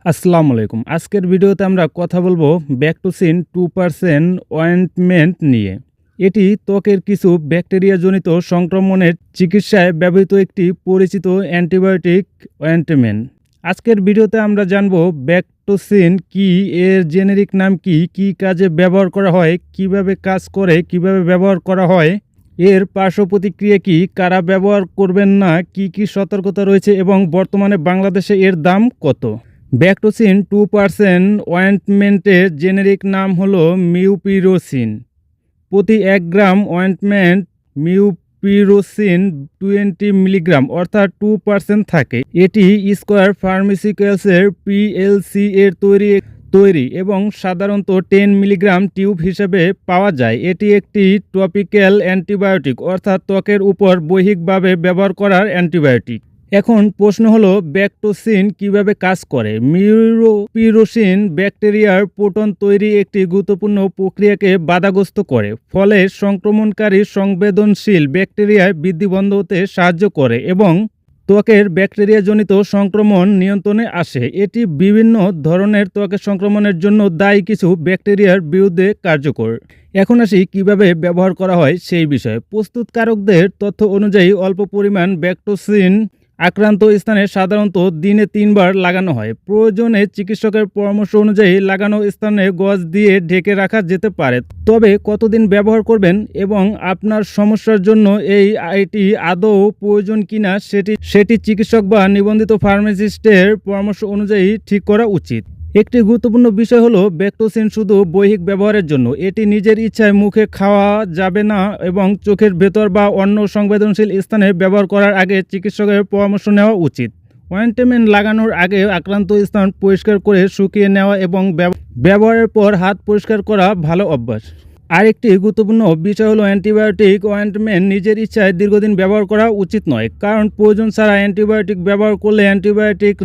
আসসালামু আলাইকুম। আজকের ভিডিওতে আমরা কথা বলবো ব্যাকটোসিন 2% অয়েন্টমেন্ট নিয়ে। এটি ত্বকের কিছু ব্যাকটেরিয়াজনিত সংক্রমণের চিকিৎসায় ব্যবহৃত একটি পরিচিত অ্যান্টিবায়োটিক অয়েন্টমেন্ট। আজকের ভিডিওতে আমরা জানবো ব্যাকটোসিন কি, এর জেনেরিক নাম কি, কী কাজে ব্যবহার করা হয়, কিভাবে কাজ করে, কিভাবে ব্যবহার করা হয়, এর পার্শ্ব প্রতিক্রিয়া কি, কারা ব্যবহার করবেন না, কি কি সতর্কতা রয়েছে এবং বর্তমানে বাংলাদেশে এর দাম কত। ব্যাকটোসিন 2% অয়েন্টমেন্টের জেনেরিক নাম হলো মিউপিরোসিন। প্রতি 1 গ্রাম অয়েন্টমেন্ট মিউপিরোসিন 20 মিলিগ্রাম অর্থাৎ 2% থাকে। এটি স্কয়ার ফার্মাসিউটিক্যালসের পিএলসি এর তৈরি এবং সাধারণত 10 মিলিগ্রাম টিউব হিসেবে পাওয়া যায়। এটি একটি টপিক্যাল অ্যান্টিবায়োটিক অর্থাৎ ত্বকের উপর বৈহিকভাবে ব্যবহার করার অ্যান্টিবায়োটিক। এখন প্রশ্ন হলো ব্যাকটোসিন কিভাবে কাজ করে। মিউপিরোসিন ব্যাকটেরিয়ার প্রোটন তৈরি একটি গুরুত্বপূর্ণ প্রক্রিয়াকে বাধাগ্রস্ত করে, ফলে সংক্রমণকারী সংবেদনশীল ব্যাকটেরিয়ায় বৃদ্ধি বন্ধ হতে সাহায্য করে এবং ত্বকের ব্যাকটেরিয়াজনিত সংক্রমণ নিয়ন্ত্রণে আসে। এটি বিভিন্ন ধরনের ত্বকের সংক্রমণের জন্য দায়ী কিছু ব্যাকটেরিয়ার বিরুদ্ধে কার্যকর। এখন আসি কিভাবে ব্যবহার করা হয় সেই বিষয়ে। প্রস্তুতকারকদের তথ্য অনুযায়ী অল্প পরিমাণ ব্যাকটোসিন আক্রান্ত স্থানে সাধারণত দিনে 3 বার লাগানো হয়। প্রয়োজনে চিকিৎসকের পরামর্শ অনুযায়ী লাগানো স্থানে গজ দিয়ে ঢেকে রাখা যেতে পারে। তবে কতদিন ব্যবহার করবেন এবং আপনার সমস্যার জন্য এটি আদৌ প্রয়োজন কিনা সেটি চিকিৎসক বা নিবন্ধিত ফার্মাসিস্টের পরামর্শ অনুযায়ী ঠিক করা উচিত। একটি গুরুত্বপূর্ণ বিষয় হলো ব্যাকটোসিন শুধু বৈহিক ব্যবহারের জন্য। এটি নিজের ইচ্ছায় মুখে খাওয়া যাবে না এবং চোখের ভেতর বা অন্য সংবেদনশীল স্থানে ব্যবহার করার আগে চিকিৎসকের পরামর্শ নেওয়া উচিত। অয়েন্টমেন্ট লাগানোর আগে আক্রান্ত স্থান পরিষ্কার করে শুকিয়ে নেওয়া এবং ব্যবহারের পর হাত পরিষ্কার করা ভালো অভ্যাস। আরেকটি গুরুত্বপূর্ণ বিষয় হলো অ্যান্টিবায়োটিক অয়েন্টমেন্ট নিজের ইচ্ছায় দীর্ঘদিন ব্যবহার করা উচিত নয়, কারণ প্রয়োজন ছাড়া অ্যান্টিবায়োটিক ব্যবহার করলে অ্যান্টিবায়োটিক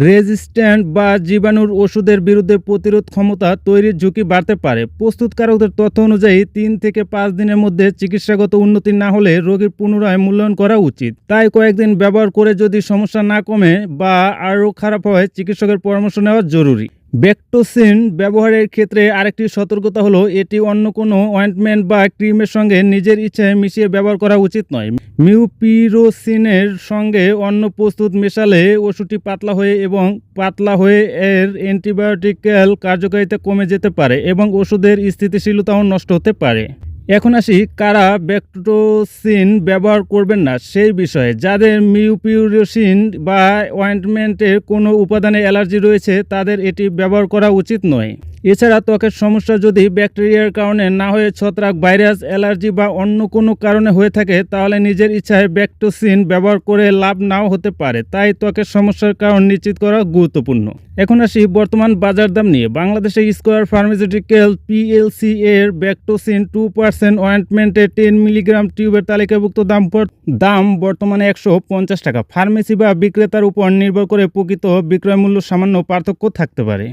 রেজিস্ট্যান্ট বা জীবাণুর ওষুধের বিরুদ্ধে প্রতিরোধ ক্ষমতা তৈরির ঝুঁকি বাড়তে পারে। প্রস্তুতকারকদের তথ্য অনুযায়ী 3 থেকে 5 দিনের মধ্যে চিকিৎসাগত উন্নতি না হলে রোগীর পুনরায় মূল্যায়ন করা উচিত। তাই কয়েকদিন ব্যবহার করে যদি সমস্যা না কমে বা আরও খারাপ হয়, চিকিৎসকের পরামর্শ নেওয়া জরুরি। ব্যাকটোসিন ব্যবহারের ক্ষেত্রে আরেকটি সতর্কতা হলো এটি অন্য কোনো অয়েন্টমেন্ট বা ক্রিমের সঙ্গে নিজের ইচ্ছায় মিশিয়ে ব্যবহার করা উচিত নয়। মিউপিরোসিনের সঙ্গে অন্য প্রস্তুত মেশালে ওষুধটি পাতলা হয়ে এর অ্যান্টিবায়োটিক্যাল কার্যকারিতা কমে যেতে পারে এবং ওষুধের স্থিতিশীলতাও নষ্ট হতে পারে। এখন আসি কারা ব্যাকটোসিন ব্যবহার করবেন না সেই বিষয়ে। যাদের মিউপিরোসিন বা অয়েন্টমেন্টের কোনো উপাদানে অ্যালার্জি রয়েছে তাদের এটি ব্যবহার করা উচিত নয়। এছাড়া ত্বকের সমস্যা যদি ব্যাকটেরিয়ার কারণে না হয়ে ছত্রাক, ভাইরাস, অ্যালার্জি বা অন্য কোনো কারণে হয়ে থাকে তাহলে নিজের ইচ্ছায় ব্যাকটোসিন ব্যবহার করে লাভ নাও হতে পারে। তাই ত্বকের সমস্যার কারণ নিশ্চিত করা গুরুত্বপূর্ণ। এখন আসি বর্তমান বাজার দাম নিয়ে। বাংলাদেশে স্কয়ার ফার্মাসিউটিক্যালস পিএলসি এর ব্যাকটোসিন 2% অয়েন্টমেন্টের 10 মিলিগ্রাম টিউবের তালিকাভুক্ত দাম বর্তমানে 150 টাকা। ফার্মেসি বা বিক্রেতার উপর নির্ভর করে প্রকৃত বিক্রয় মূল্য সামান্য পার্থক্য থাকতে পারে।